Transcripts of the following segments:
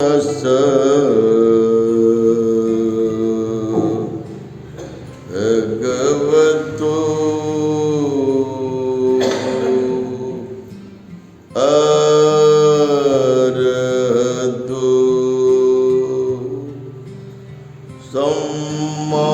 भगवतो अरहतो सम्मा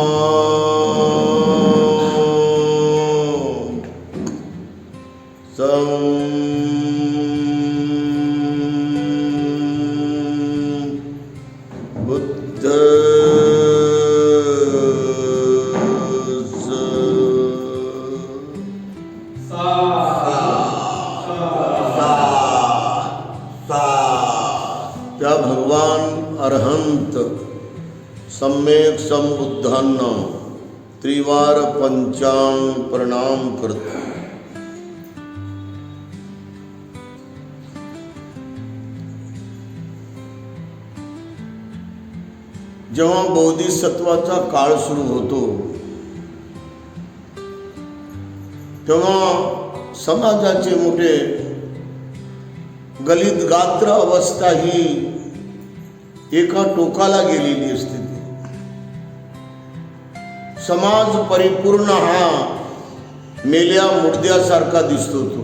त्या भगवान अरहंत सम्यक संबुद्धांना त्रिवार पंचांग प्रणाम करतो. जेव्हा बोधिसत्वाचा काळ सुरू होतो तेव्हा समाजाचे मोठे गलित गात्र अवस्था ही एका टोकाला गेलेली असते. समाज परिपूर्ण हा मेल्या मुडद्यासारखा दिसतो. तो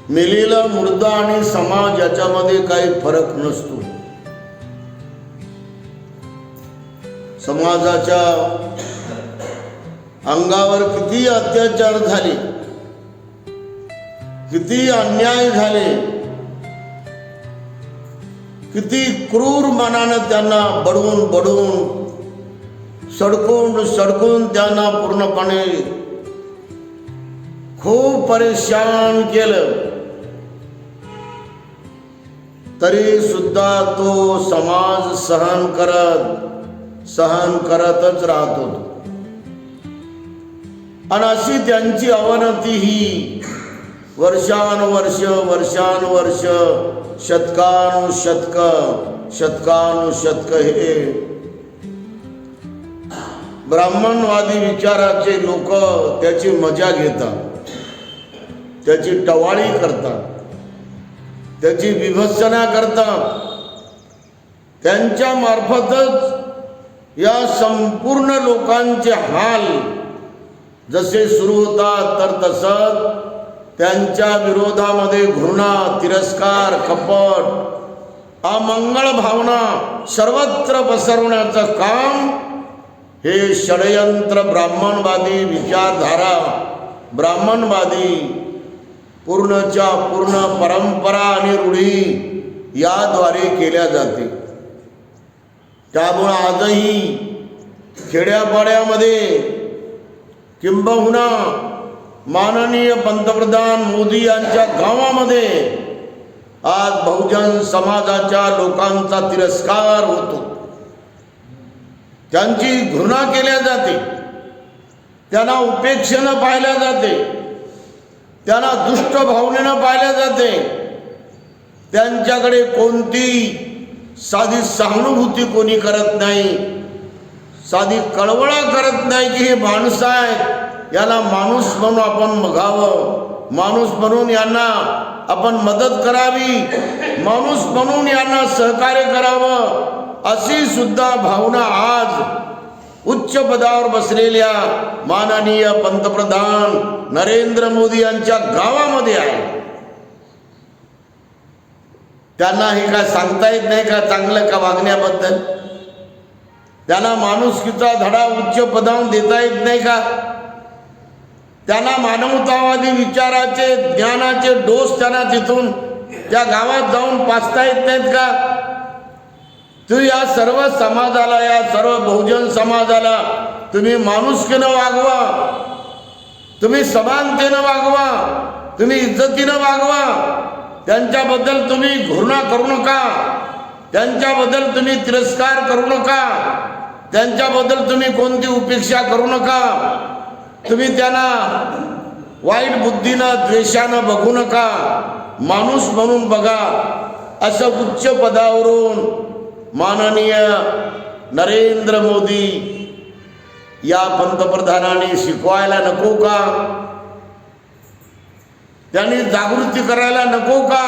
मेलेला मुर्दा आणि समाज याच्यामध्ये काही फरक नसतो. समाजाच्या अंगावर किती अत्याचार झाले, किती अन्याय झाले, किती क्रूर मनानं त्यांना बडवून सडकून त्यांना पूर्णपणे खूप परेशान केलं, तरी सुद्धा तो समाज सहन करतच राहत होतो. आणि अशी त्यांची अवनती ही वर्षानुवर्ष शतकानुशतक हे ब्राह्मणवादी विचाराचे लोक त्याची मजा घेतात, त्याची टवाळी करतात, त्याची विभत्सना करतात. त्यांच्या मार्फतच या संपूर्ण लोकांचे हाल जसे सुरू होतात तर तसंच त्यांच्या विरोधामध्ये घृणा, तिरस्कार, कपट, अमंगळ भावना सर्वत्र पसरवण्याचं काम हे षडयंत्र ब्राह्मणवादी विचारधारा, ब्राह्मणवादी पूर्णच्या पूर्ण परंपरा आणि रूढी याद्वारे केल्या जाते. त्यामुळे आजही खेड्यापाड्यामध्ये किंबहुना माननीय पंतप्रधान मोदी यांच्या गावामध्ये आज बहुजन समाजाच्या लोकांचा तिरस्कार होतो, त्यांची घृणा केल्या जाते, त्यांना उपेक्षेनं पाहिल्या जाते, त्यांना दुष्ट भावनेनं पाहिल्या जाते. त्यांच्याकडे कोणती साधी सहानुभूती कोणी करत नाही, साधी कळवळा करत नाही की हे माणूस आहेत, याला माणूस म्हणून आपण बघावं, माणूस म्हणून यांना आपण मदत करावी, माणूस म्हणून यांना सहकार्य करावं, अशी सुद्धा भावना आज उच्च पदावर बसलेल्या माननीय पंतप्रधान नरेंद्र मोदी यांच्या गावामध्ये आहे. त्यांना हे काय सांगता येत नाही का चांगलं का वागण्याबद्दल? त्यांना माणुसकीचा धडा उच्च पदावर देता येत नाही का? त्यांना मानवतावादी विचाराचे, ज्ञानाचे डोस त्यांना तिथून त्या गावात जाऊन पाचता येत नाहीत का? तुम्ही या सर्व समाजाला, या सर्व बहुजन समाजाला तुम्ही माणुसकीनं वागवा, तुम्ही समानतेनं वागवा, तुम्ही इज्जतीनं वागवा. त्यांच्याबद्दल तुम्ही घृणा करू नका, त्यांच्याबद्दल तुम्ही तिरस्कार करू नका, त्यांच्याबद्दल तुम्ही कोणती उपेक्षा करू नका. तुम्ही त्यांना वाईट बुद्धीनं, द्वेषानं बघू नका, माणूस म्हणून बघा. असं उच्च पदावरून माननीय नरेंद्र मोदी या पंतप्रधानांनी शिकवायला नको का? त्यांनी जागृती करायला नको का?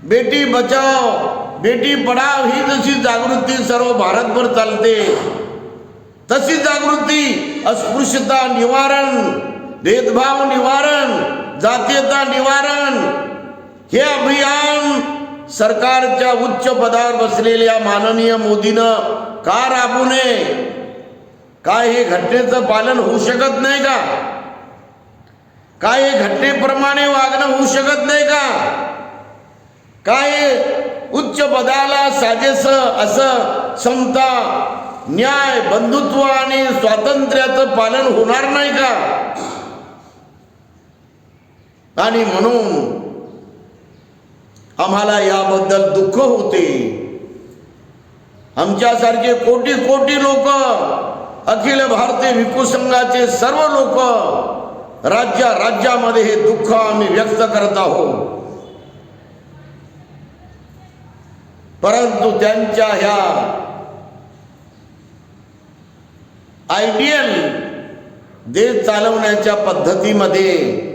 बेटी बचाओ बेटी पढाओ ही जशी जागृती सर्व भारतभर चालते, तशी जागृती अस्पृश्यता निवारण, भेदभाव निवारण, जातीयता निवारण हे अभियान सरकारच्या उच्च पदावर बसलेल्या माननीय मोदीनं का राबवू नये? काय हे घटनेचं पालन होऊ शकत नाही का? काय हे घटनेप्रमाणे वागणं होऊ शकत नाही का? काय उच्च पदाला साजेस असं समता, न्याय, बंधुत्व आणि स्वातंत्र्याचं पालन होणार नाही का? आणि म्हणून आम्हाला याबद्दल दुःख होते. आमच्यासारखे कोटी कोटी लोक, अखिल भारतीय भिक्खू संघाचे सर्व लोक राज्यामध्ये हे दुःख आम्ही व्यक्त करत आहोत. परंतु त्यांच्या ह्या आयडियल देश चालवण्याच्या पद्धतीमध्ये,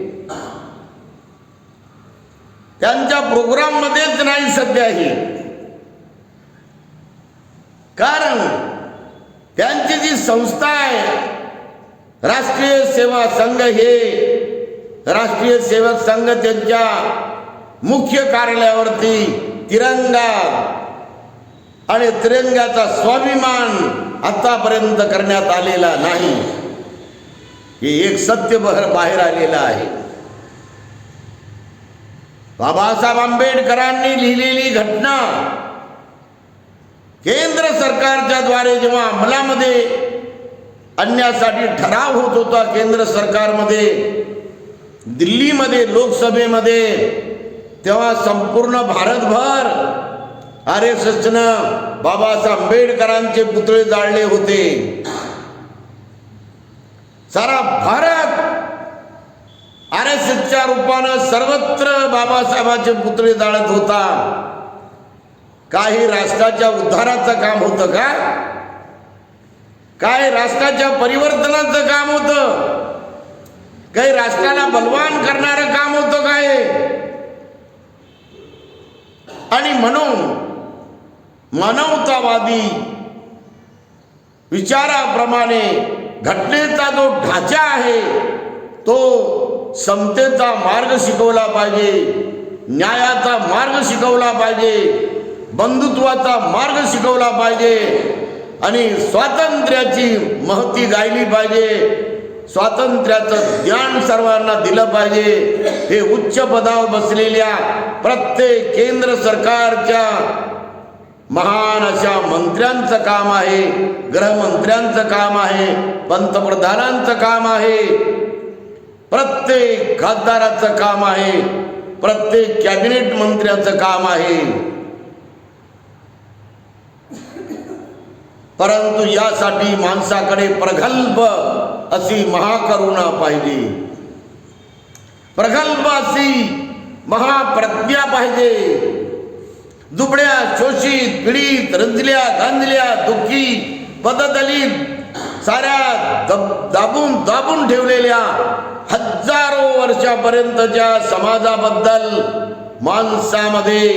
त्यांच्या प्रोग्राम मध्येच नाही सध्या ही. कारण त्यांची जी संस्था आहे राष्ट्रीय सेवा संघ, हे राष्ट्रीय सेवक संघ त्यांच्या मुख्य कार्यालयावरती तिरंगा आणि तिरंग्याचा स्वाभिमान आतापर्यंत करण्यात आलेला नाही. हे एक सत्य बाहेर आलेलं आहे. बाबासाहेब आंबेडकरांनी लिहिलेली घटना केंद्र सरकारच्या द्वारे जेव्हा अंमलामध्ये आणण्यासाठी ठराव होत होता केंद्र सरकारमध्ये, दिल्लीमध्ये, लोकसभेमध्ये, तेव्हा संपूर्ण भारतभर RSSनं बाबासाहेब आंबेडकरांचे पुतळे जाळले होते. सारा भारत RSSच्या रूपानं सर्वत्र बाबासाहेबांचे पुतळे जाळत होता. काही राष्ट्राच्या उद्धाराचं काम होतं का? काय राष्ट्राच्या परिवर्तनाचं काम होतं? काही राष्ट्राला बलवान करणारं काम होतं काय? आणि म्हणून मानवतावादी विचाराप्रमाणे घटनेचा जो ढाचा आहे तो समतेचा मार्ग शिकवला पाहिजे, न्यायाचा मार्ग शिकवला पाहिजे, बंधुत्वाचा मार्ग शिकवला पाहिजे आणि स्वातंत्र्याची महती गायली पाहिजे. स्वातंत्र्याचं ज्ञान सर्वांना दिलं पाहिजे. हे उच्च पदावर बसलेल्या प्रत्येक केंद्र सरकारच्या महान अशा मंत्र्यांचं काम आहे, गृहमंत्र्यांचं काम आहे, पंतप्रधानांचं काम आहे, प्रत्येक खासदाराचं काम आहे, प्रत्येक कॅबिनेट मंत्र्याचं काम आहे. परंतु यासाठी माणसाकडे प्रगल्भ अशी महाकरुणा पाहिजे, प्रगल्भ अशी महाप्रज्ञा पाहिजे. दुबळ्या, शोषित, पीडित, रंजल्या, गांजल्या, दुःखी, पददलित साऱ्या दाबून ठेवलेल्या हजारो वर्षापर्यंतच्या समाजाबद्दल माणसामध्ये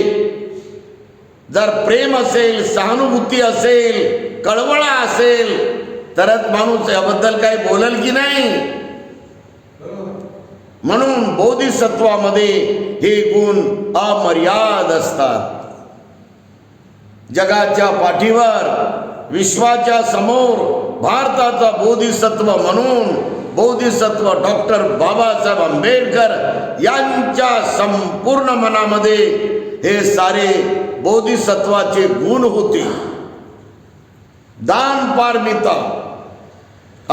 जर प्रेम असेल, सहानुभूती असेल, कळवळा असेल तरच माणूस याबद्दल काही बोलल की नाही. म्हणून बोधिसत्वामध्ये हे गुण अमर्याद असतात. जगाच्या पाठीवर, विश्वाच्या समोर भारताचा बोधिसत्व म्हणून बोधिसत्व डॉक्टर बाबासाहेब आंबेडकर यांच्या संपूर्ण मनामध्ये हे सारे बोधिसत्वाचे गुण होते. दान पारमिता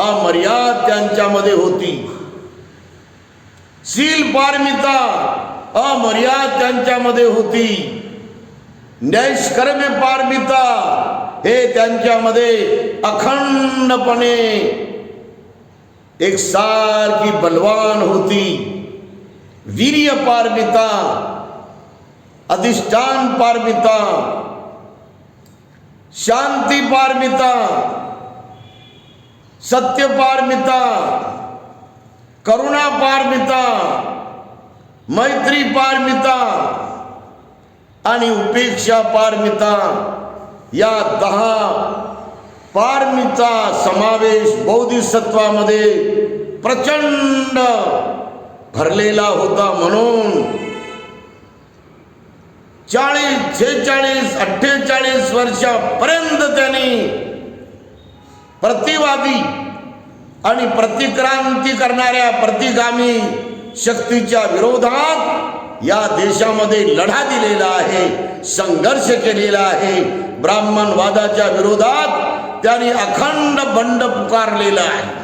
अमर्याद त्यांच्यामध्ये होती. शील पारमिता अमर्याद त्यांच्यामध्ये होती. नैष्कर्म्य पारमिता हे त्यांच्यामध्ये अखंडपणे एकसारखी बलवान होती. वीर्य पारमिता, अधिष्ठान पारमिता, शांती पारमिता, सत्य पारमिता, करुणा पारमिता, मैत्री पारमिता, आणि उपेक्षा पारमिता या 10 पारमिता समावेश बोधिसत्वामध्ये प्रचंड भरलेला होता. म्हणून 40, 46, 48 वर्षापर्यंत त्यांनी प्रतिवादी आणि प्रतिक्रांती करणाऱ्या प्रतिगामी शक्तीच्या विरोधात या देशामध्ये लढा दिलेला आहे, संघर्ष केलेला आहे. ब्राह्मणवादाच्या विरोधात त्यांनी अखंड बंड पुकारलेला आहे.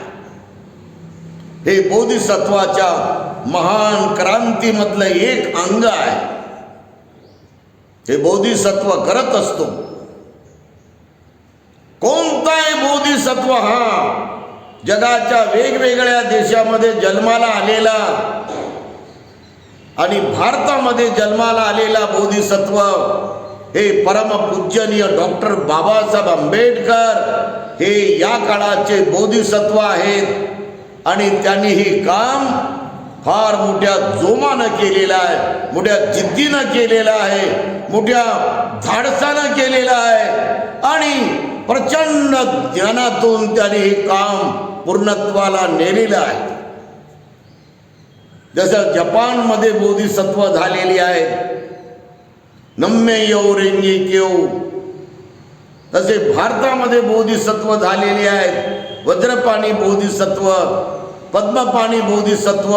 हे बोधिसत्वाच्या महान क्रांतीमधलं एक अंग आहे. हे बोधिसत्व करत असतो. कोणताही बोधिसत्व हा जगाच्या वेगवेगळ्या देशामध्ये जन्माला आलेला आणि भारतामध्ये जन्माला आलेला बोधिसत्व हे परमपूजनीय डॉक्टर बाबासाहेब आंबेडकर हे या काळाचे बोधिसत्व आहेत. आणि त्यांनी हे काम फार मोठ्या जोमानं केलेलं आहे, मोठ्या जिद्दीनं केलेलं आहे, मोठ्या धाडसानं केलेलं आहे आणि प्रचंड ज्ञानातून त्यांनी हे काम पूर्णत्वाला नेलेलं आहे. जसं जपानमध्ये बोधिसत्व झालेली आहेत, नम्मे यो रेंगे क्यो, तसे भारतामध्ये बोधिसत्व झालेली आहेत. वज्रपाणी बोधिसत्व, पद्मपाणी बोधिसत्व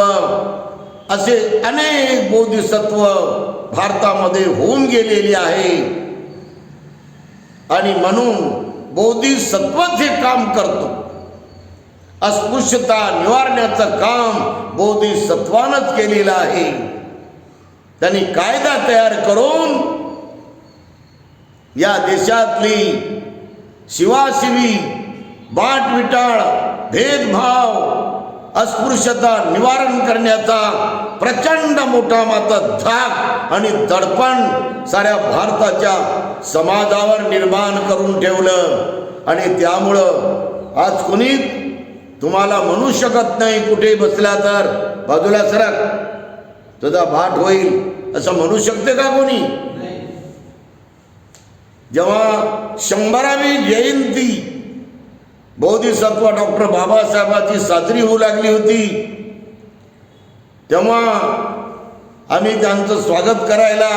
असे अनेक बोधिसत्व भारतामध्ये होऊन गेलेली आहे. आणि म्हणून बोधिसत्वच हे काम करतो. अस्पृश्यता निवारण्याचं काम बोधिसत्वानंच केलेलं आहे. त्यांनी कायदा तयार करून या देशातली शिवाशिवी, बाटविटाळ, भेदभाव, अस्पृश्यता निवारण करण्याचा प्रचंड मोठा मात्र धाक आणि दडपण साऱ्या भारताच्या समाजावर निर्माण करून ठेवलं. आणि त्यामुळं आज कुणी तुम्हाला म्हणू शकत नाही, कुठे बसला तर बाजूला सरक, तुझा भाट होईल असं म्हणू शकते का कोणी? जेव्हा 100वी जयंती बोधिसत्व डॉक्टर बाबासाहेबांची साजरी होऊ लागली होती, तेव्हा आम्ही त्यांचं स्वागत करायला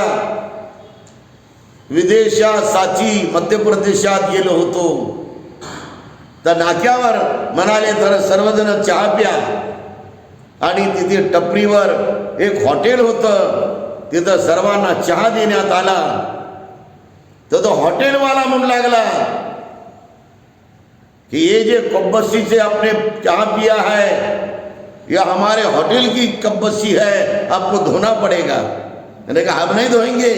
विदेशात साची मध्य प्रदेशात गेलो होतो. तर नाक्यावर म्हणाले तर सर्वजण चहा प्या. आणि तिथे टपरीवर एक हॉटेल होतं, तिथं सर्वांना चहा देण्यात आला. तर तो हॉटेलवाला म्हणू लागला कि ये जो कब्बसी से आपने चाह पिया है, यह हमारे होटल की कब्बसी है, आपको धोना पड़ेगा. मैंने कहा हम नहीं धोएंगे,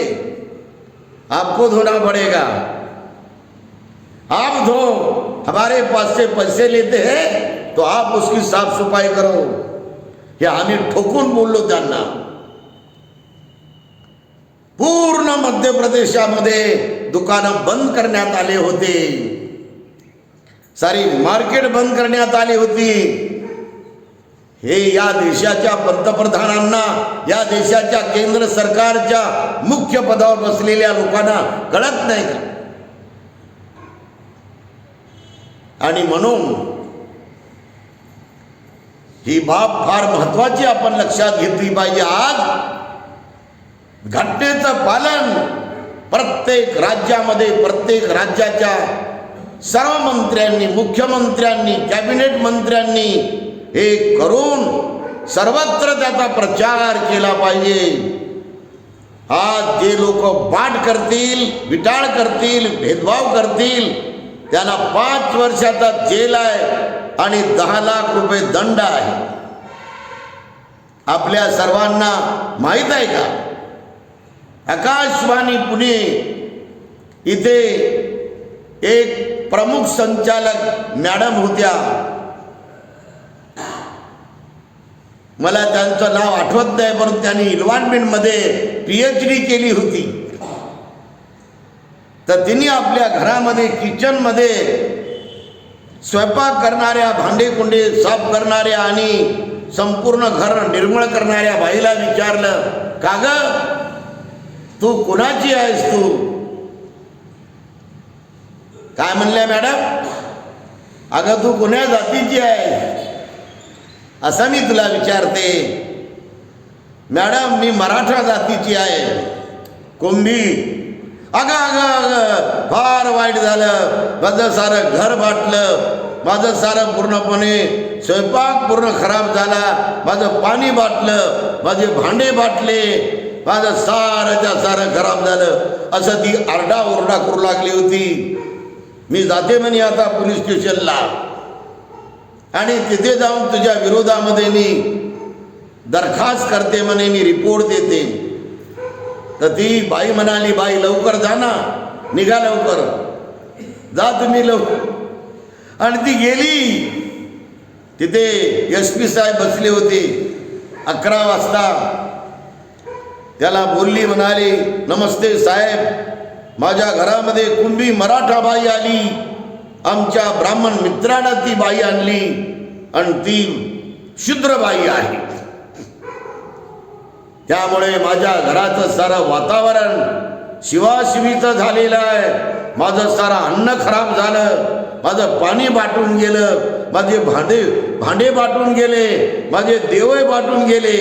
आपको धोना पड़ेगा. आप धो, हमारे पास से पैसे लेते हैं तो आप उसकी साफ सफाई करो. हे आम्ही ठोकून बोललो त्यांना. पूर्ण मध्य प्रदेशामध्ये दुकानं बंद करण्यात आले होते, सारी मार्केट बंद करण्यात आली होती. हे या देशाच्या पंतप्रधानांना, या देशाच्या केंद्र सरकारच्या मुख्य पदावर बसलेल्या लोकांना कळत नाही का? आणि म्हणून ही बाब फार महत्वाची आपण लक्षात घेतली पाहिजे. आज घटनेचं पालन प्रत्येक राज्यामध्ये, प्रत्येक राज्याच्या सर्व मंत्र्यांनी, मुख्यमंत्र्यांनी, कॅबिनेट मंत्र्यांनी हे करून सर्वत्र त्याचा प्रचार केला पाहिजे. आज जे लोक बाट करतील, विटाळ करतील, भेदभाव करतील, त्यांना 5 वर्षाचा जेल आहे आणि 10 लाख रुपये दंड आहे. आपल्या सर्वांना माहीत आहे का? आकाशवाणी पुणे इथे एक प्रमुख संचालक मॅडम होत्या, मला त्यांचं नाव आठवत नाही, परंतु त्यांनी इन्व्हायरमेंटमध्ये PhD केली होती. तर तिने आपल्या घरामध्ये, किचनमध्ये स्वयंपाक करणाऱ्या, भांडे कुंडे साफ करणाऱ्या आणि संपूर्ण घर निर्मळ करणाऱ्या बाईला विचारलं, का ग तू कुणाची आहेस? तू काय म्हणल्या मॅडम? अगं तू कोण्या जातीची आहेस असं मी तुला विचारते. मॅडम मी मराठा जातीची आहे, कुंभी. अगं अगं अगं फार वाईट झालं, माझं सारं घर बाटलं, माझं सारं पूर्णपणे स्वयंपाक पूर्ण खराब झाला, माझं पाणी बाटलं, माझे भांडे बाटले, माझं सारंच्या सारं खराब झालं असं ती आरडाओरडा करू लागली होती. मी जाते म्हणे आता पोलीस स्टेशनला आणि तिथे जाऊन तुझ्या विरोधामध्ये मी दरखास्त करते म्हणे, मी रिपोर्ट देते. तर ती बाई म्हणाली, बाई लवकर जा ना, निघा लवकर, जा तुम्ही लवकर. आणि ती गेली. तिथे SP साहेब बसले होते. 11 वाजता त्याला बोलली, म्हणाली, नमस्ते साहेब, माझ्या घरामध्ये कुंभी मराठा बाई आली, आमच्या ब्राह्मण मित्रांना ती बाई आणली आणि ती शूद्र बाई आहे, त्यामुळे माझ्या घराचं सारं वातावरण शिवाशिवीचं झालेलं आहे. माझं सारं अन्न खराब झालं, माझं पाणी बाटून गेलं, माझे भांडे बाटून गेले, माझे देवय बाटून गेले,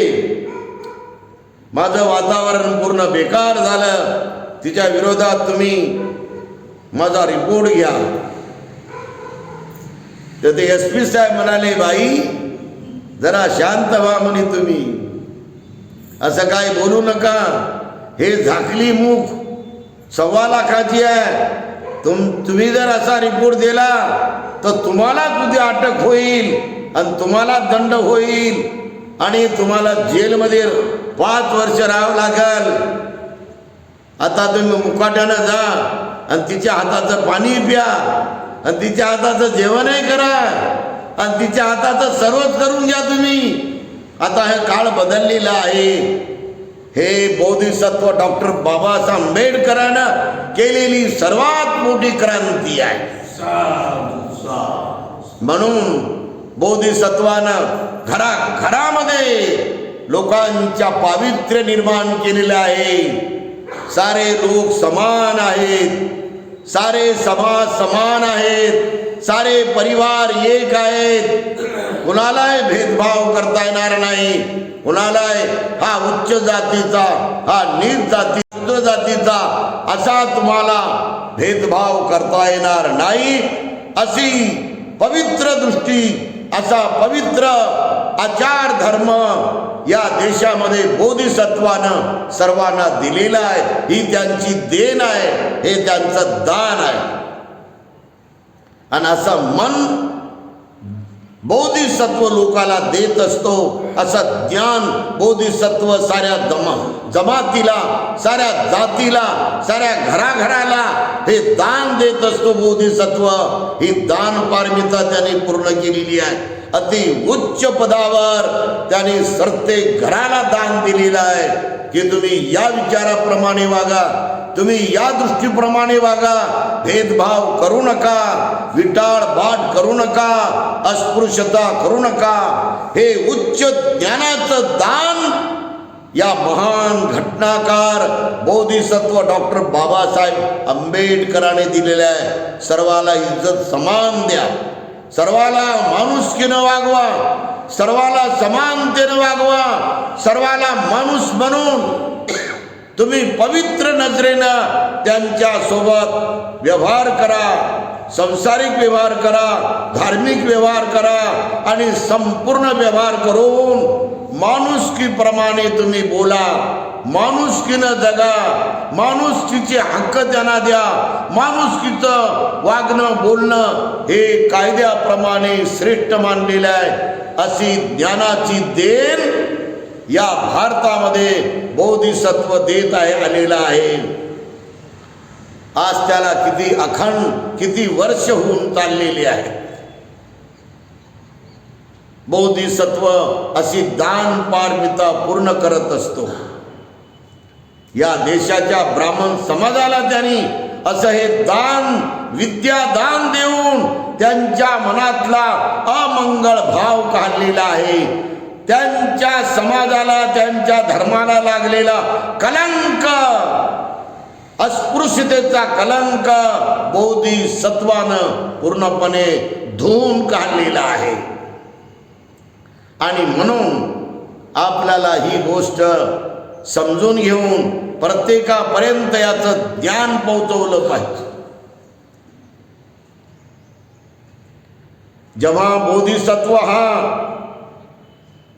माझं वातावरण पूर्ण बेकार झालं. तिच्या विरोधात तुम्ही माझा रिपोर्ट घ्या. तर ते SP साहेब म्हणाले, बाई जरा शांत व्हा म्हणे, तुम्ही असं काय बोलू नका. हे झाकली मूक 1.25 लाखाची आहे. तुम्ही जर असा रिपोर्ट दिला तर तुम्हाला तुझी अटक होईल आणि तुम्हाला दंड होईल आणि तुम्हाला जेलमध्ये 5 वर्ष राहावं लागेल. आता तुम्ही मुकाट्यानं जा आणि तिच्या हाताचं पाणी प्या आणि तिच्या हाताचं जेवणही करा आणि तिच्या हाताचं सर्वच करून घ्या तुम्ही. आता हे काळ बदललेला आहे. हे बोधिसत्व डॉक्टर बाबासाहेब आंबेडकरांनं केलेली सर्वात मोठी क्रांती आहे. म्हणून बोधिसत्वानं घराघरामध्ये लोकांच्या पावित्र्य निर्माण केलेलं आहे. सारे लोक समान आहेत, सारे समाज समान आहेत, सारे परिवार एक आहेत. कुणालाही भेदभाव करता येणार नाही. कुणालाही हा उच्च जातीचा, हा नीच जाती, शूद्र जातीचा असा तुम्हाला भेदभाव करता येणार नाही. अशी पवित्र दृष्टी, असा पवित्र आचार धर्म या देशामध्ये बोधिसत्वानं सर्वांना दिलेला आहे. ही त्यांची देण आहे, हे त्यांचं दान आहे. आणि असं मन बोधिसत्व लोकाला देत असतो. असं ज्ञान बोधिसत्व साऱ्या जमातीला, साऱ्या जातीला, साऱ्या घराघराला हे दान देत असतो. बोधिसत्व ही दान पारमिता त्यांनी पूर्ण केलेली आहे. अति उच्च पदावर त्यांनी सरते घराला दान दिलेलं आहे की तुम्ही या विचाराप्रमाणे वागा, तुम्ही या दृष्टीप्रमाणे वागा, भेदभाव करू नका, विटाळ बाट करू नका, अस्पृश्यता करू नका. हे उच्च ज्ञानाचं दान या महान घटनाकार बोधिसत्व डॉक्टर बाबासाहेब आंबेडकरांनी दिलेलं आहे. सर्वाला इज्जत समान द्या, सर्वाला माणुसकीनं वागवा, सर्वाला समानतेनं वागवा, सर्वाला माणूस म्हणून तुम्ही पवित्र नजरेनं त्यांच्या सोबत व्यवहार करा, संसारिक व्यवहार करा, धार्मिक व्यवहार करा आणि संपूर्ण व्यवहार करून माणुसकीप्रमाणे तुम्ही बोला, माणुसकीनं जगा, माणुसकीचे हक्क त्यांना द्या. माणुसकीचं वागणं बोलणं हे कायद्याप्रमाणे श्रेष्ठ मानलेलं आहे. अशी ज्ञानाची देण या भारतामध्ये बोधिसत्व देत आहे आलेला आहे. आज त्याला किती अखंड, किती वर्ष होऊन चाललेली आहे. बोधिसत्व अशी दान पारमिता पूर्ण करत असतो. या देशाच्या ब्राह्मण समाजाला त्यांनी असं हे दान, विद्या दान देऊन त्यांच्या मनातला अमंगळ भाव काढलेला आहे. त्यांच्या समाजाला, त्यांच्या धर्माला लागलेला कलंक अस्पृश्यतेचा कलंक बोधिसत्वानं पूर्णपणे धुवून काढलेला आहे. आणि म्हणून आपल्याला ही गोष्ट समजून घेऊन प्रत्येकापर्यंत याचं ज्ञान पोहोचवलं पाहिजे. जेव्हा बोधिसत्व हा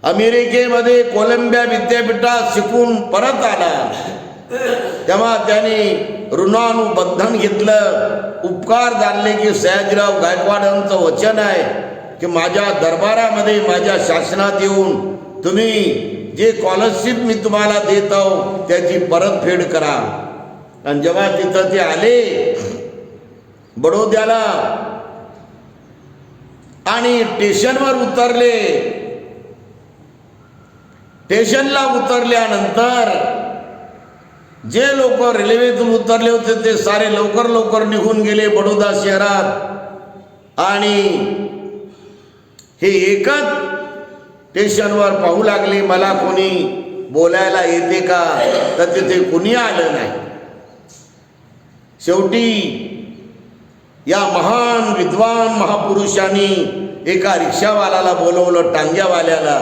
अमेरिकेमध्ये कोलंबिया विद्यापीठात शिकून परत आला, तेव्हा त्यांनी ऋणानुबंधन घेतलं, उपकार जाणले की सयाजीराव गायकवाडांचं वचन आहे की माझ्या दरबारामध्ये माझ्या शासनात येऊन तुम्ही जे स्कॉलरशिप मी तुम्हाला देत आहो त्याची परतफेड करा. आणि जेव्हा तिथं ते आले बडोद्याला आणि स्टेशनवर उतरले, स्टेशनला उतरल्यानंतर जे लोक रेल्वेतून उतरले होते ते सारे लवकर निघून गेले बडोदा शहरात. आणि हे एकच स्टेशनवर पाहू लागले मला कोणी बोलायला येते का, तर तिथे कोणी आलं नाही. शेवटी या महान विद्वान महापुरुषांनी एका रिक्षावाल्याला बोलवलं, टांग्यावाल्याला,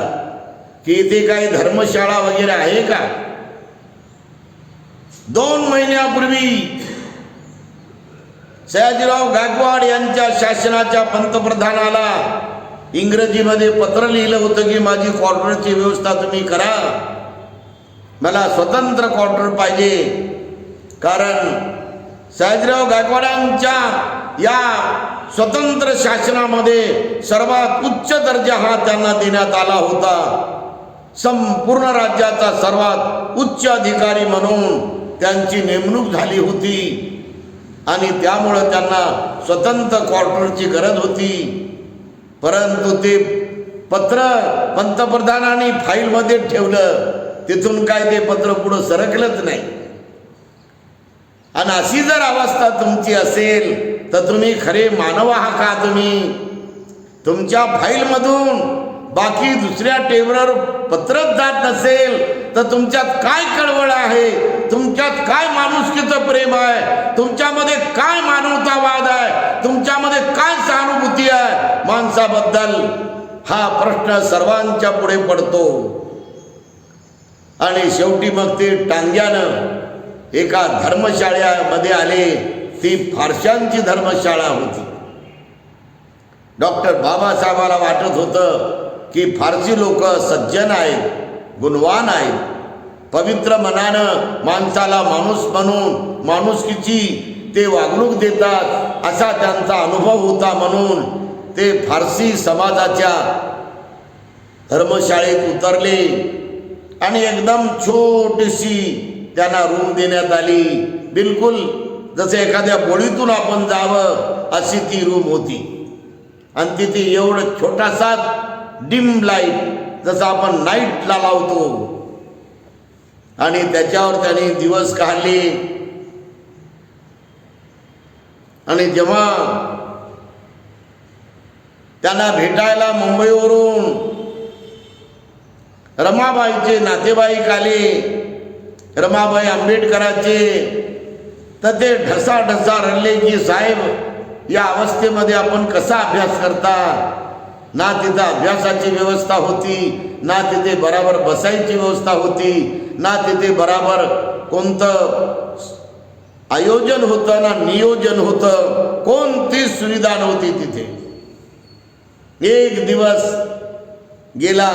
की इथे काही धर्मशाळा वगैरे आहे का. 2 महिन्यापूर्वी सयाजीराव गायकवाड यांच्या शासनाच्या पंतप्रधानाला इंग्रजीमध्ये पत्र लिहिलं होतं की माझी क्वार्टरची व्यवस्था तुम्ही करा, मला स्वतंत्र क्वार्टर पाहिजे. कारण सयाजीराव गायकवाडांच्या या स्वतंत्र शासनामध्ये सर्वात उच्च दर्जा हा त्यांना देण्यात आला होता. संपूर्ण राज्याचा सर्वात उच्च अधिकारी म्हणून त्यांची नेमणूक झाली होती आणि त्यामुळं त्यांना स्वतंत्र क्वार्टरची गरज होती. परंतु ते पत्र पंतप्रधानांनी फाईलमध्ये ठेवलं, तिथून काय ते पत्र पुढं सरकलंच नाही. आणि अशी जर अवस्था तुमची असेल तर तुम्ही खरे मानव आहात का. तुम्ही तुमच्या फाईलमधून बाकी दुसऱ्या टेबलवर पत्रच जात नसेल तर तुमच्यात काय कळवळ आहे, तुमच्यात काय माणुसकीचं प्रेम आहे, तुमच्यामध्ये काय मानवतावाद आहे, तुमच्यामध्ये काय सहानुभूती आहे माणसाबद्दल, हा प्रश्न सर्वांच्या पुढे पडतो. आणि शेवटी मग ते टांग्यानं एका धर्मशाळेमध्ये आले. ती फारशांची धर्मशाळा होती. डॉक्टर बाबासाहेबाला वाटत होतं की फारसी लोक सज्जन आहेत, गुणवान आहेत, पवित्र मनानं माणसाला माणूस म्हणून माणुसकीची ते वागणूक देतात असा त्यांचा अनुभव होता. म्हणून ते फारसी समाजाच्या धर्मशाळेत उतरले आणि एकदम छोटीशी त्यांना रूम देण्यात आली. बिलकुल जसे एखाद्या बोळीतून आपण जावं अशी ती रूम होती. आणि तिथे एवढं छोटासा डिम लाईट जसं आपण नाईटला लावतो आणि त्याच्यावर त्यांनी दिवस काढले. आणि जेव्हा त्यांना भेटायला मुंबईवरून रमाबाईचे नातेवाईक आले, रमाबाई आंबेडकरांचे, तर ते ढसाढसा रडले की साहेब या अवस्थेमध्ये आपण कसा अभ्यास करता. ना तिथं अभ्यासाची व्यवस्था होती, ना तिथे बराबर बसायची व्यवस्था होती, ना तिथे बराबर कोणतं आयोजन होतं ना नियोजन होतं, कोणतीच सुविधा नव्हती तिथे. एक दिवस गेला,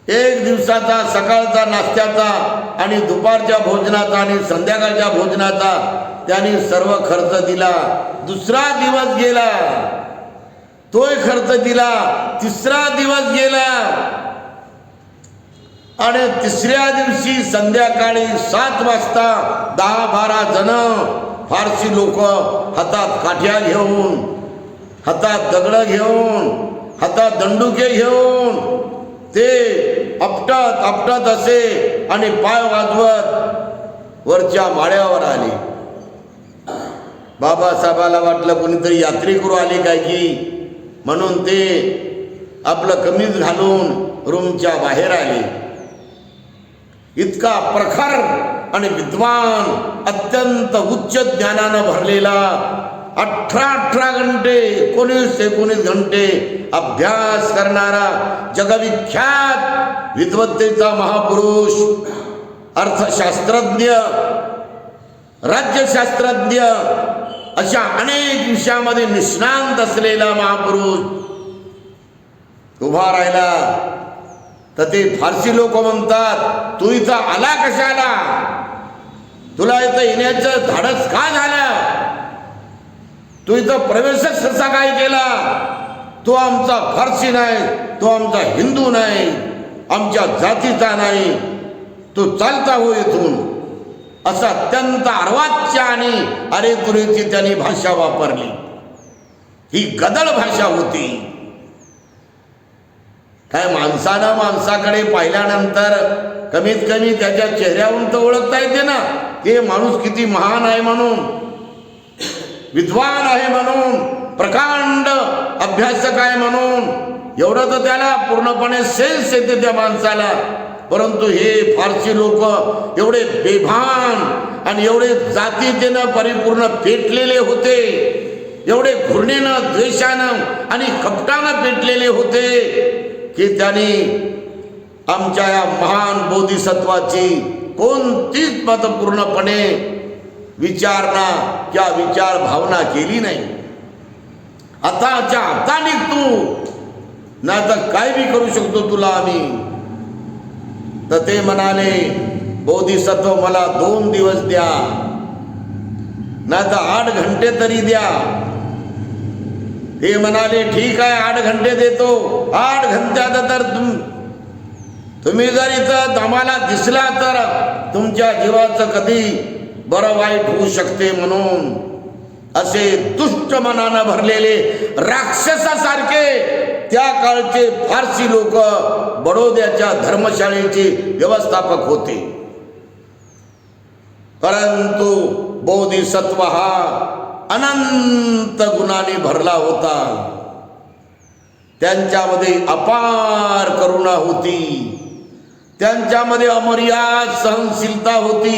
एक दिवसाचा सकाळचा नाश्त्याचा आणि दुपारच्या भोजनाचा आणि संध्याकाळच्या भोजनाचा त्यांनी सर्व खर्च दिला. दुसरा दिवस गेला, तोही खर्च दिला. तिसरा दिवस गेला आणि तिसऱ्या दिवशी संध्याकाळी 7 वाजता 10-12 जण फारसी लोक हातात काठ्या घेऊन, हातात दगड घेऊन, हातात दंडुके घेऊन ते आपटत आपटत असे आणि पाय वाजवत वरच्या माळ्यावर आले. बाबासाहेबाला वाटलं कोणीतरी यात्रेकरू आले काय की, म्हणून ते आपलं कमीज घालून रूमच्या बाहेर आले. इतका प्रखर आणि विद्वान, अत्यंत उच्च ज्ञानानं भरलेला, 18 घंटे 19 घंटे अभ्यास करणारा जगविख्यात विद्वत्तेचा महापुरुष, अर्थशास्त्रज्ञ, राज्यशास्त्रज्ञ अशा अनेक विषयामध्ये निष्णांत असलेला महापुरुष उभा राहिला. तर ते फारसी लोक म्हणतात, तू इथं आला कशाला? तुला इथं येण्याचं धाडस का झालं? तू इथं प्रवेशच कसा काय केला? तो आमचा फारसी नाही, तो आमचा हिंदू नाही, आमच्या जातीचा नाही, तो चालता हो इथून. असं अत्यंत अर्वाच्य आणि अरेतुरीची त्यांनी भाषा वापरली. ही गदळ भाषा होती. काय माणसानं माणसाकडे पाहिल्यानंतर कमीत कमी त्याच्या चेहऱ्यावरून तर ओळखता येते ना, हे माणूस किती महान आहे म्हणून, विद्वान आहे म्हणून, प्रकांड अभ्यासक आहे म्हणून. एवढं तर त्याला पूर्णपणे सेन्स येते त्या माणसाला. परंतु हे फारसी लोक एवढे बेभान आणि एवढे जातीतेनं परिपूर्ण पेटलेले होते, एवढे घृणेनं, द्वेषानं आणि कपटानं पेटलेले होते की त्यांनी आमच्या या महान बोधिसत्वाची कोणतीच पूर्णपणे विचारणा किंवा विचार भावना केली नाही. आताच्या आता निघ तू, नाही तर काय बी करू शकतो तुला आम्ही. तर ते म्हणाले, बोधिसत्व मला 2 दिवस द्या, नाही तर 8 घंटे तरी द्या. ते म्हणाले, ठीक आहे 8 घंटे देतो. 8 घंट्यात तर तुम्ही जर इथं आम्हाला दिसला तर तुमच्या जीवाचं कधी बरं वाईट होऊ शकते. म्हणून असे दुष्ट मनानं भरलेले राक्षसासारखे त्या काळचे फारसी लोक बडोद्याच्या धर्मशाळेचे व्यवस्थापक होते. परंतु बोधिसत्व हा अनंत गुणांनी भरला होता. त्यांच्यामध्ये अपार करुणा होती, त्यांच्यामध्ये अमर्याद सहनशीलता होती,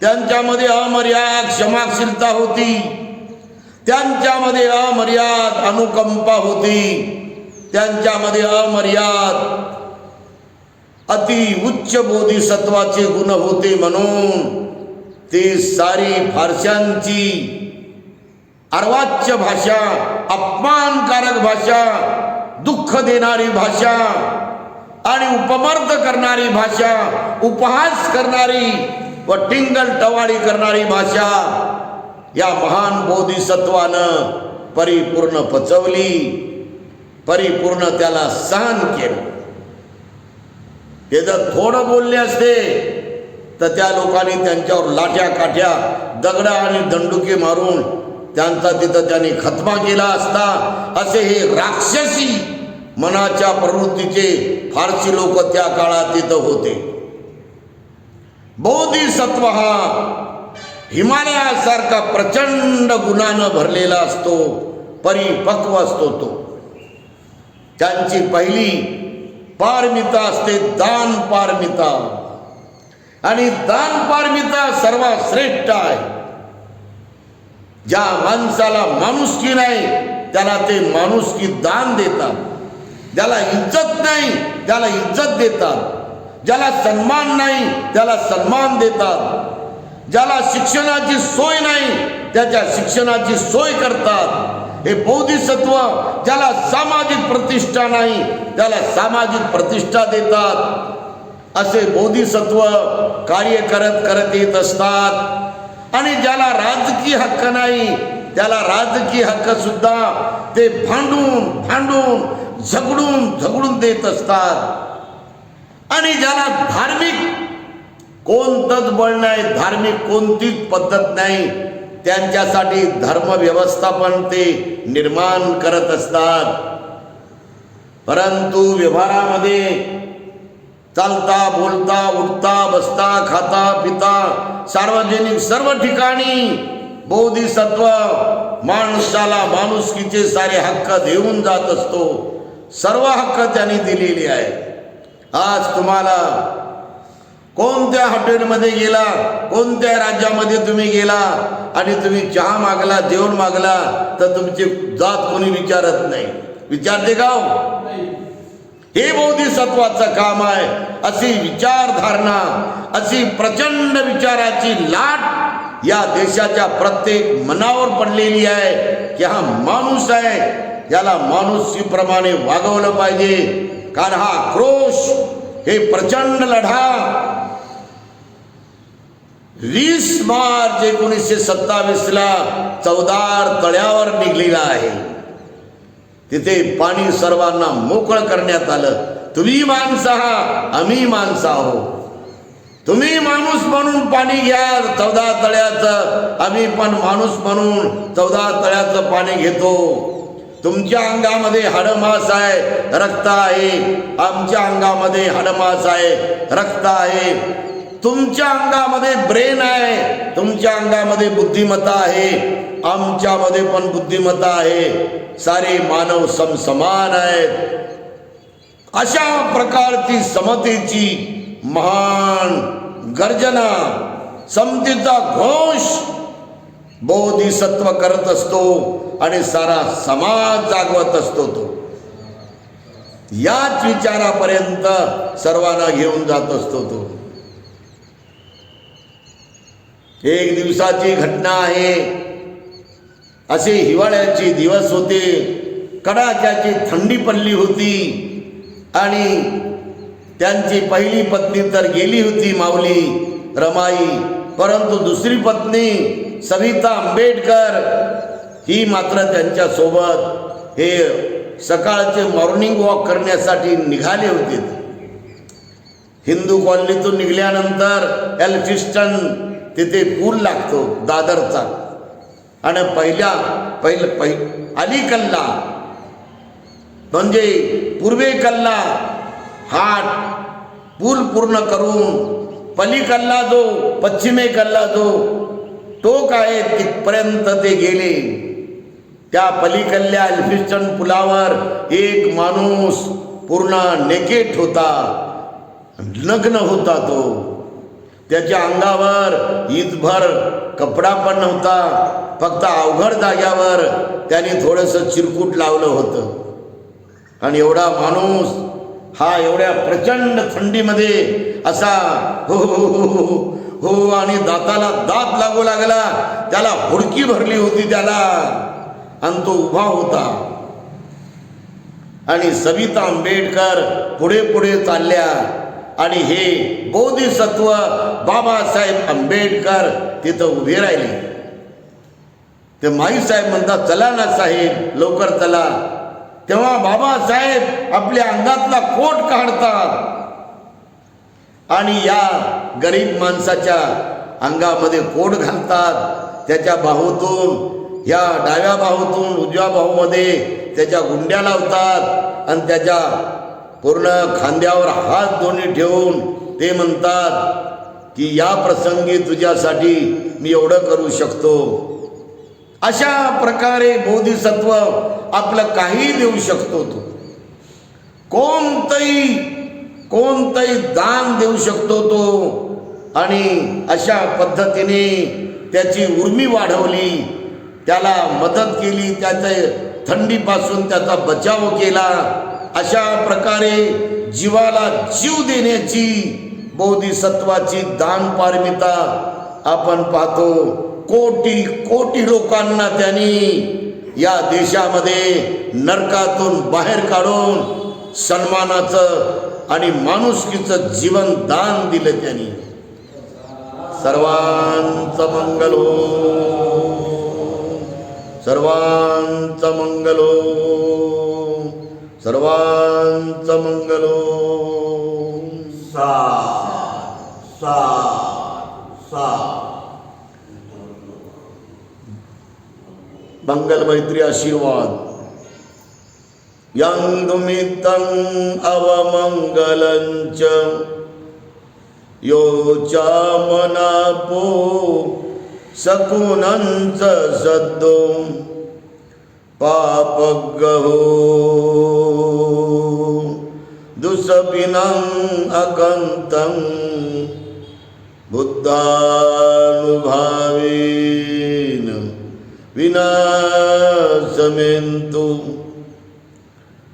त्यांच्यामध्ये अमर्याद क्षमाशीलता होती, त्यांच्यामध्ये अमर्याद अनुकंपा होती, त्यांच्यामध्ये अमर्याद अति उच्च बोधिसत्वाचे गुण होते. म्हणून ती सारी फारस्यांची अर्वाच्य भाषा, अपमानकारक भाषा, दुःख देणारी भाषा आणि उपमर्द करणारी भाषा, उपहास करणारी व टिंगल टवाळी करणारी भाषा या महान बोधिसत्वानं परिपूर्ण पचवली, परिपूर्ण त्याला सहन केलं. ते जर थोडं बोलले असते तर त्या लोकांनी त्यांच्यावर लाठ्या काठ्या, दगडा आणि दंडुके मारून त्यांचा तिथं त्यांनी खतमा केला असता. असे हे राक्षसी मनाच्या प्रवृत्तीचे फारसी लोक त्या काळात तिथं होते. बोधिसत्व हा हिमालयासारखा प्रचंड गुणानं भरलेला असतो, परिपक्व असतो. तो त्यांची पहिली पारमिता असते दान पारमिता, आणि दान पारमिता सर्वात श्रेष्ठ आहे. ज्या माणसाला माणुसकी नाही त्याला ते माणुसकी दान देतात, ज्याला इज्जत नाही त्याला इज्जत देतात, ज्याला सन्मान नाही त्याला सन्मान देतात, ज्याला शिक्षणाची सोय नाही त्याच्या शिक्षणाची सोय करतात. हे बोधिसत्व ज्याला सामाजिक प्रतिष्ठा नाही त्याला सामाजिक प्रतिष्ठा देतात. असे बोधिसत्व कार्य करत करत येत असतात. आणि ज्याला राजकीय हक्क नाही त्याला राजकीय हक्क सुद्धा ते भांडून भांडून झगडून देत असतात. आणि ज्याला धार्मिक कोणतंच बळ नाही, धार्मिक कोणतीच पद्धत नाही, त्यांच्यासाठी धर्म व्यवस्थापन ते निर्माण करत असतात. परंतु व्यवहारामध्ये चालता बोलता उठता बसता खाता पिता सार्वजनिक सर्व ठिकाणी बोधिसत्व माणसाला माणुसकीचे सारे हक्क देऊन जात असतो. सर्व हक्क त्यांनी दिलेले आहे. आज तुम्हाला कोणत्या हॉटेलमध्ये गेला, कोणत्या राज्यामध्ये तुम्ही गेला आणि तुम्ही चहा मागला, जेवण मागला तर तुमची जात कोणी विचारत नाही. विचारते का हो? हे बोधिसत्वाचं काम आहे. अशी विचारधारणा, अशी प्रचंड विचाराची लाट या देशाच्या प्रत्येक मनावर पडलेली आहे की हा माणूस आहे, याला माणुसकीप्रमाणे वागवलं पाहिजे. कारण हा आक्रोश, हे प्रचंड लढा 20 मार्च 1927 चौदार तळ्यावर निघलेला आहे. तिथे पाणी सर्वांना मोकळं करण्यात आलं. तुम्ही माणसं आहात, आम्ही माणसं आहोत. तुम्ही माणूस म्हणून पाणी घ्या 14 तळ्याचं, आम्ही पण माणूस म्हणून 14 तळ्याचं पाणी घेतो. तुमच्या अंगामध्ये हाडमास आहे, रक्त आहे. आमच्या अंगामध्ये हाडमास आहे, रक्त आहे. तुमच्या अंगामध्ये ब्रेन आहे, तुमच्या अंगामध्ये बुद्धिमत्ता आहे, आमच्यामध्ये पण बुद्धिमत्ता आहे. सारे मानव समसमान आहेत. अशा प्रकारची समतेची महान गर्जना, समतेचा घोष बोधिसत्व करत असतो आणि सारा समाज जागवत असतो. तो याच विचारापर्यंत सर्वांना घेऊन जात असतो. तो एक दिवसाची घटना आहे. असे हिवाळ्याचे दिवस होते, कडाक्याची थंडी पडली होती आणि त्यांची पहिली पत्नी तर गेली होती माऊली रमाई, परंतु दुसरी पत्नी सविता आंबेडकर ही मात्र त्यांच्या सोबत हे सकाळचे मॉर्निंग वॉक करण्यासाठी निघाले होते. हिंदू कॉलनीतून निघाल्यानंतर एल्फिस्टन तिथे पूल लागतो दादरचा आणि अलीकल्ला म्हणजे पूर्वेकल्ला हा पूल पूर्ण करून पलीकडला जो पश्चिमेकडला जो टोक आहे तिथपर्यंत ते गेले. त्या पलीकडल्या एल्फिस्टन पुलावर एक माणूस पूर्ण नेकेट होता, नग्न होता. तो त्याच्या अंगावर ईदभर कपडा पण नव्हता, फक्त अवघड जाग्यावर त्याने थोडंसं चिरकूट लावलं होतं. आणि एवढा माणूस हा एवढ्या प्रचंड थंडीमध्ये असा हो हो हो हो आणि दाताला दात लागू लागला. त्याला हुडकी भरली होती त्याला आणि तो उभा होता. आणि सविता आंबेडकर पुढे पुढे चालल्या आणि हे बोधिसत्व बाबासाहेब आंबेडकर तिथं उभे राहिले. ते माईसाहेब म्हणतात चला ना साहेब, लवकर चला. तेव्हा बाबासाहेब आपल्या अंगातला कोट काढतात आणि या गरीब माणसाच्या अंगामध्ये कोट घालतात. त्याच्या बाहूतून, या डाव्या बाहूतून उजव्या बाहूमध्ये त्याच्या गुंड्या लावतात आणि त्याच्या पूर्ण खांद्यावर हात दोन्ही ठेवून ते म्हणतात की या प्रसंगी तुझ्यासाठी मी एवढं करू शकतो. अशा प्रकारे बोधिसत्व आपलं काही देऊ शकतो. तो कोणतंही दान देऊ शकतो तो. आणि अशा पद्धतीने त्याची उर्मी वाढवली, त्याला मदत केली, त्याच्या थंडीपासून त्याचा बचाव केला. अशा प्रकारे जीवाला जीव देण्याची बोधिसत्वाची दान पारमिता आपण पाहतो. कोटी कोटी लोकांना त्यांनी या देशामध्ये नरकातून बाहेर काढून सन्मानाचं आणि माणुसकीचं जीवन दान दिलं त्यांनी. सर्वांचं मंगल हो, सर्वांचं मंगल हो, सर्वांचं मंगल हो. साथ साथ साथ मंगल मैत्री आशीर्वाद. यंगुमितं अवमंगलंच योचा मनापो सकुनंच सद्दो पापगहो दुसपिनं अकंतं बुद्धानुभावेन विनाशमेन्तु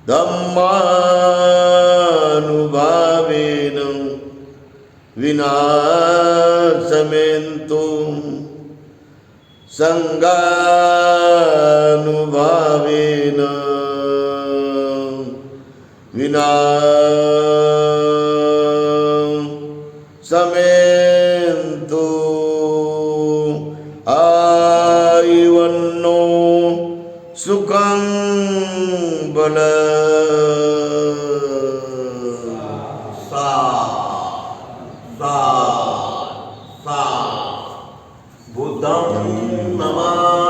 धम्मानुभावेन विनाशमेन्तु संघानुभावेन विनाशमेन्तु आयुवन्नो सुखं बल सा सा सा बुद्धं नमामि।